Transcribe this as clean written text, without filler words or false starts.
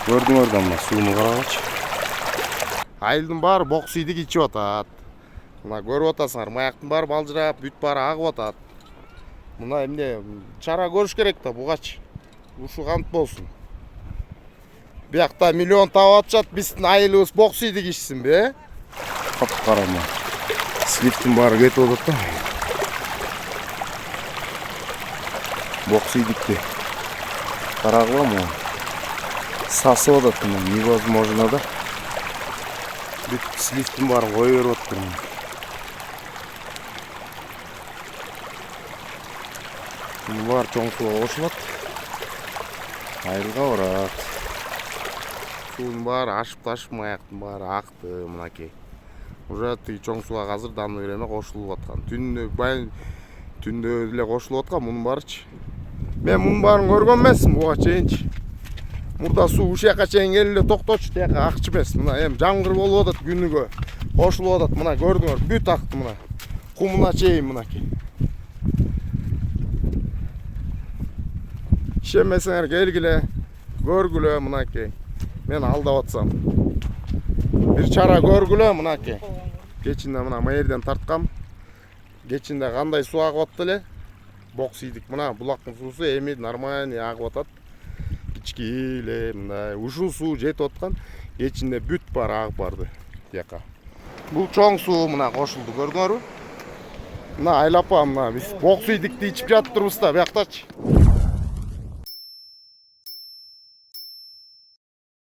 Көрдүңөр да мына сууну карагычы. Айылдын баары бок сүйдүк ичип атат. Мына көрүп атасыңар, маяктын баары балжырап, бүт баары агып атат. Мына эмне чара көрүш керек да бугачы. Ушу кант болсун. Биякта миллион таап атышат, биздин айылыбыз бок сүйдүк ичсинби? Карама. Сливтин баары кетип атат да. Бок сүйдүктү карагыла сасып атат, невозможно да. Бүт сливтин баарын кое берип атыптыр. Мунун баары чоң сууга кошулат. Айылга барат. Суунун баары ашып-ташып, маяктын баары акты мынакей. Уже тиги чоң сууга азыр даны береме кошулуп аткан. Түндө эле кошулуп аткан мунун баарычы. Мен мунун баарын көргөн эмесмин буга чейинчи. Мурда суу ушул жака чейин келип эле токточу, тияка акчы эмес. Мына эми жамгыр болуп атат күнүгө. Кошулуп атат, мына көрдүңөр, бүт акты мына. Кумуна чейин мынакей. Ишенмесеңер келгиле, көргүлө мынакей. Мен алдап атсам. Бир чара көргүлө мынакей. Кечинде мына мээрден тарткам. Кечинде кандай суу агып атты эле? Бок сүйдүк. Мына булактын суусу эми нормальный агып атат. Кичкиле мындай ушул суу жетип аткан. Кечинде бүт баары агып барды тияка. Бул чоң суу мына кошулду, көрдүңөрбү? Мына айлапа мына биз бок сүйдүктү ичип жатыптырбыз да, бияктачы.